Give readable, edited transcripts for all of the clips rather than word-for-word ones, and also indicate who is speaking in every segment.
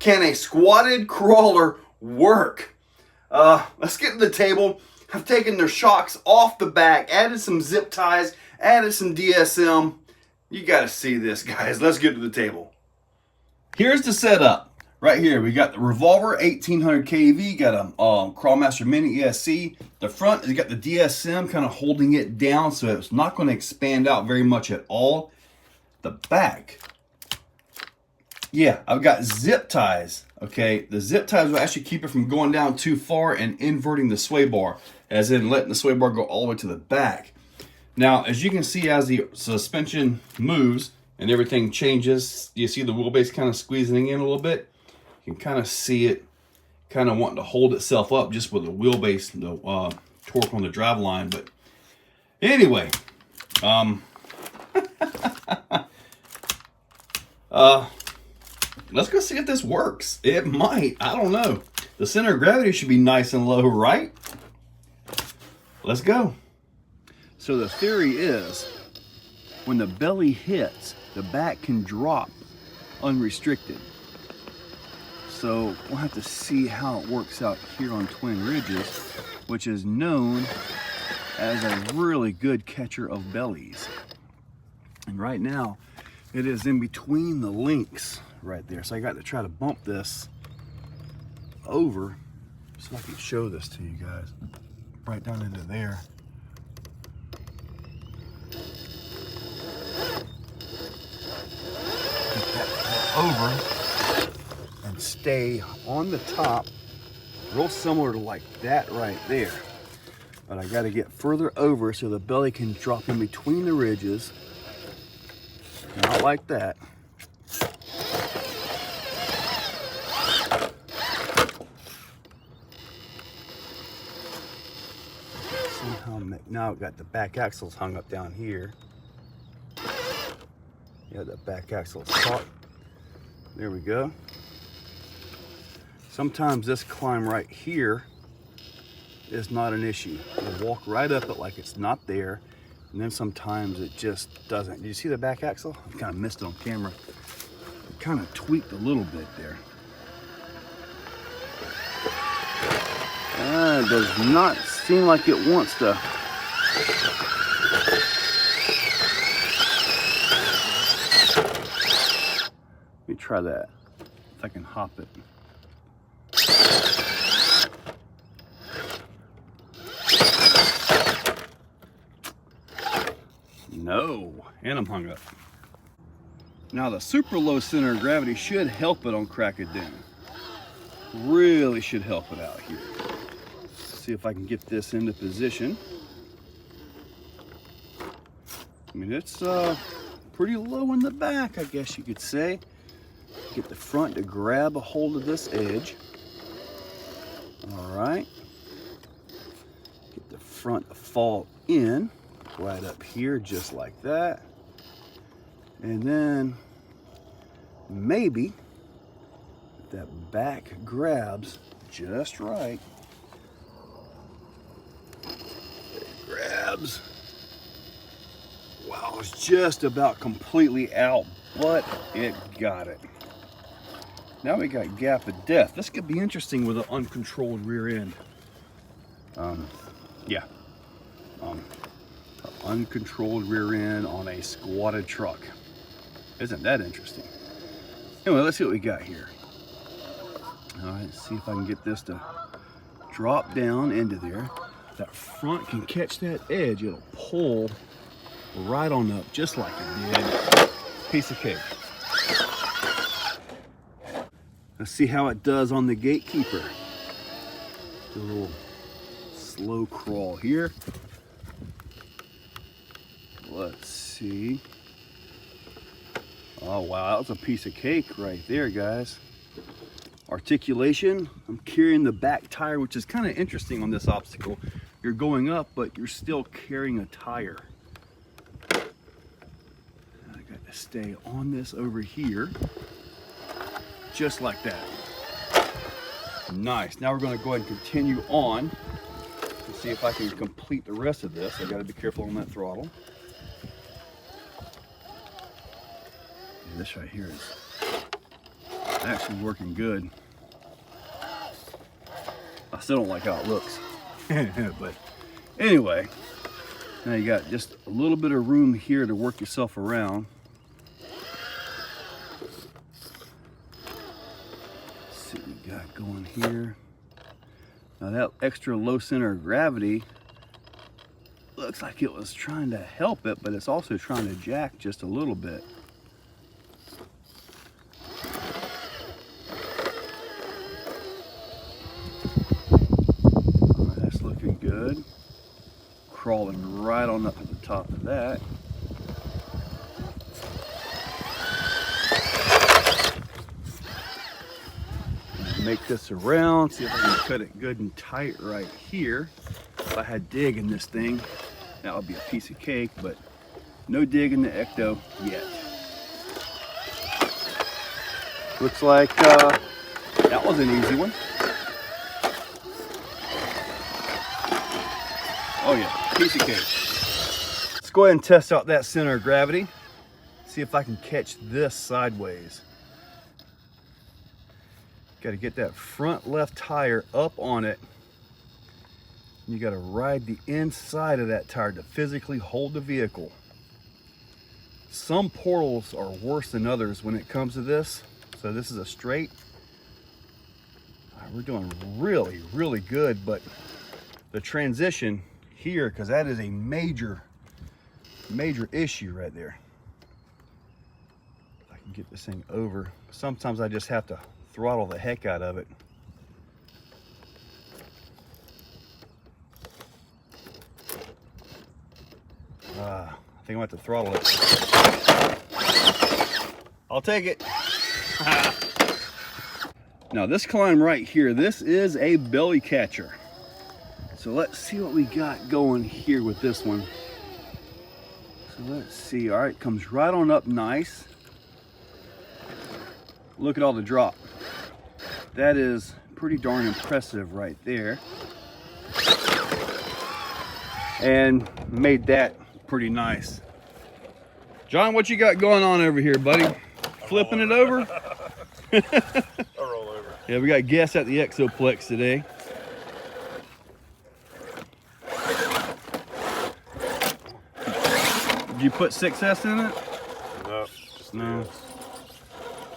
Speaker 1: can a squatted crawler work? Let's get to the table. I've taken their shocks off the back, added some zip ties, added some DSM. You got to see this, guys. Let's get to the table. Here's the setup. Right here, we got the Revolver 1800 kV, got a Crawlmaster Mini ESC. The front has got the DSM kind of holding it down, so it's not going to expand out very much at all. The back, yeah, I've got zip ties. Okay, the zip ties will actually keep it from going down too far and inverting the sway bar, as in letting the sway bar go all the way to the back. Now, as you can see, as the suspension moves and everything changes, you see the wheelbase kind of squeezing in a little bit. You can kind of see it kind of wanting to hold itself up just with the wheelbase, the torque on the drive line. But anyway, let's go see if this works. It might. I don't know. The center of gravity should be nice and low, right? Let's go. So the theory is, when the belly hits, the back can drop unrestricted. So we'll have to see how it works out here on Twin Ridges, which is known as a really good catcher of bellies. And right now, it is in between the links right there. So I got to try to bump this over so I can show this to you guys. Right down into there. Get that over. Stay on the top, real similar to like that right there. But I got to get further over so the belly can drop in between the ridges. Not like that. Somehow, now I've got the back axles hung up down here. Yeah, the back axle is caught. There we go. Sometimes this climb right here is not an issue. You walk right up it like it's not there, and then sometimes it just doesn't. Do you see the back axle? I kind of missed it on camera. It kind of tweaked a little bit there. It does not seem like it wants to. Let me try that, if I can hop it. No, and I'm hung up. Now the super low center of gravity should help it on Crack It Down. Really should help it out here. Let's see if I can get this into position. I mean, it's pretty low in the back, I guess you could say. Get the front to grab a hold of this edge. All right. Get the front to fall in. Right up here, just like that. And then maybe if that back grabs just right. It grabs. Wow, it's just about completely out, but it got it. Now we got gap of death. This could be interesting with an uncontrolled rear end. Yeah. Uncontrolled rear end on a squatted truck. Isn't that interesting? Anyway, let's see what we got here. All right, see if I can get this to drop down into there. That front can catch that edge. It'll pull right on up, just like it did. Piece of cake. Let's see how it does on the gatekeeper. Do a little slow crawl here. Let's see. Oh wow, that was a piece of cake right there, guys. Articulation. I'm carrying the back tire, which is kind of interesting on this obstacle. You're going up, but you're still carrying a tire. I got to stay on this over here, just like that. Nice. Now we're going to go ahead and continue on to see if I can complete the rest of this. I got to be careful on that throttle. And this right here is Actually working good. I still don't like how it looks. But anyway, now you got just a little bit of room here to work yourself around. Let's see what we got going here. Now that extra low center of gravity looks like it was trying to help it, but it's also trying to jack just a little bit. That's looking good. Crawling right on up to the top of that. Make this around, see if I can cut it good and tight right here. If I had dig in this thing, that would be a piece of cake, but no dig in the Ecto yet. Looks like that was an easy one. Oh yeah, piece of cake. Let's go ahead and test out that center of gravity. See if I can catch this sideways. Got to get that front left tire up on it. You got to ride the inside of that tire to physically hold the vehicle. Some portals are worse than others when it comes to this. So this is a straight. We're doing really, really good, but the transition here, because that is a major issue right there. If I can get this thing over. Sometimes I just have to throttle the heck out of it. I think I'm going to have to throttle it. I'll take it. Now this climb right here, this is a belly catcher. So let's see what we got going here with this one. So let's see. All right, comes right on up nice. Look at all the drop. That is pretty darn impressive right there. And made that pretty nice. John, what you got going on over here, buddy? Flipping it over?
Speaker 2: I'll roll over.
Speaker 1: Yeah, we got guests at the Exoplex today. Did you put 6S in it?
Speaker 2: No, just
Speaker 1: no.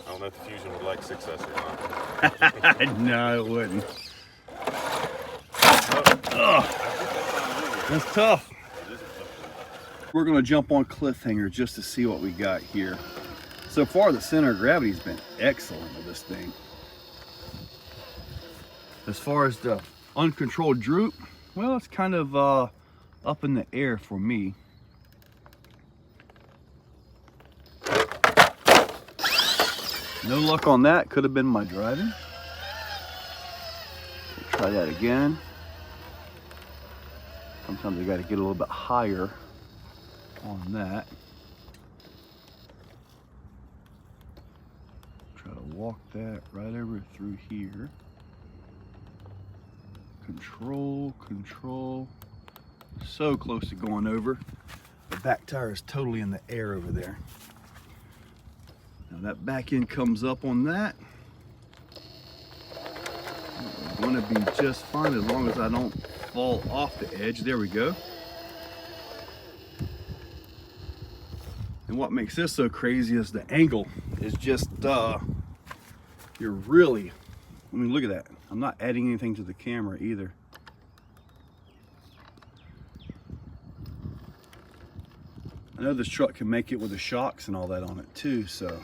Speaker 2: I don't know if the Fusion would like 6S or not.
Speaker 1: No, it wouldn't. That's tough. We're going to jump on cliffhanger just to see what we got here. So far, the center of gravity's been excellent with this thing. As far as the uncontrolled droop, well, it's kind of up in the air for me. No luck on that. Could have been my driving. Try that again. Sometimes you got to get a little bit higher on that. Try to walk that right over through here. Control, control. So close to going over. The back tire is totally in the air over there. Now that back end comes up on that. It's going to be just fine as long as I don't fall off the edge. There we go. And what makes this so crazy is the angle is just, you're really, I mean, look at that. I'm not adding anything to the camera either. I know this truck can make it with the shocks and all that on it too, so if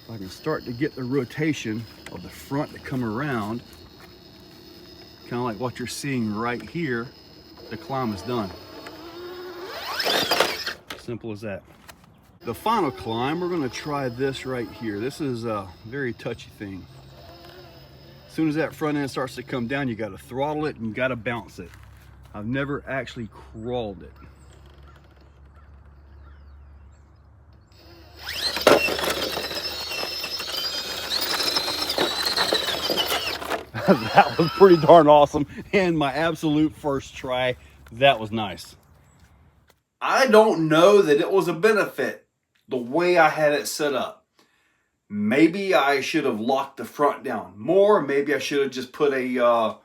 Speaker 1: I can start to get the rotation of the front to come around, kind of like what you're seeing right here, the climb is done. Simple as that. The final climb, we're going to try this right here. This is a very touchy thing. As soon as that front end starts to come down, you got to throttle it and you got to bounce it. I've never actually crawled it. That was pretty darn awesome, and my absolute first try. That was nice. I don't know that it was a benefit the way I had it set up. Maybe I should have locked the front down more. Maybe I should have just put a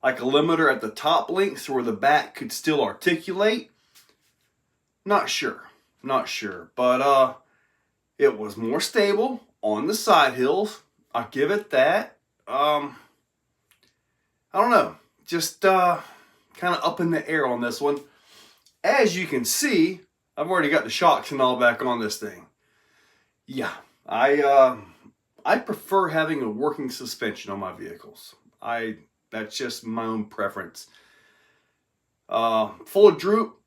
Speaker 1: like a limiter at the top links where the back could still articulate. Not sure. But it was more stable on the side hills. I'll give it that. I don't know. Just kind of up in the air on this one. As you can see, I've already got the shocks and all back on this thing. Yeah, I prefer having a working suspension on my vehicles. That's just my own preference. Full of droop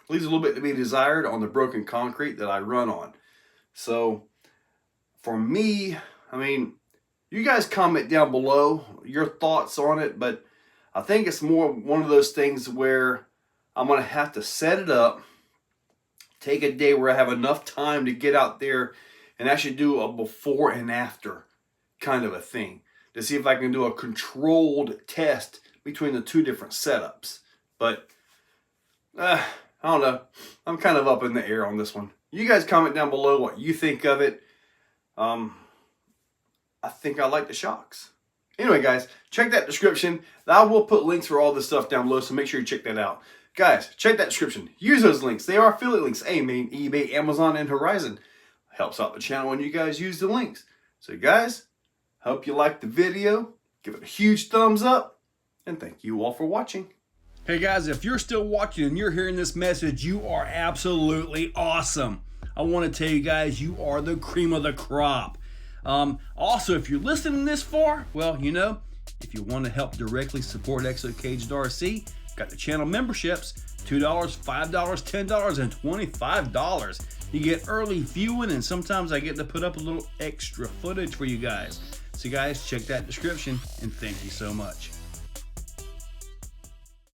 Speaker 1: leaves a little bit to be desired on the broken concrete that I run on. So for me, I mean, you guys comment down below your thoughts on it, but I think it's more one of those things where I'm going to have to set it up, take a day where I have enough time to get out there and actually do a before and after kind of a thing to see if I can do a controlled test between the two different setups. But I don't know. I'm kind of up in the air on this one. You guys comment down below what you think of it. I think I like the shocks. Anyway, guys, check that description. I will put links for all this stuff down below, so make sure you check that out. Guys, check that description. Use those links. They are affiliate links. Main, eBay, Amazon, and Horizon. Helps out the channel when you guys use the links. So, guys, hope you liked the video. Give it a huge thumbs up. And thank you all for watching. Hey, guys, if you're still watching and you're hearing this message, you are absolutely awesome. I want to tell you guys, you are the cream of the crop. Also, if you're listening this far, well, you know, if you want to help directly support Exo Caged RC, got the channel memberships, $2, $5, $10, and $25. You get early viewing, and sometimes I get to put up a little extra footage for you guys. So guys, check that description, and thank you so much.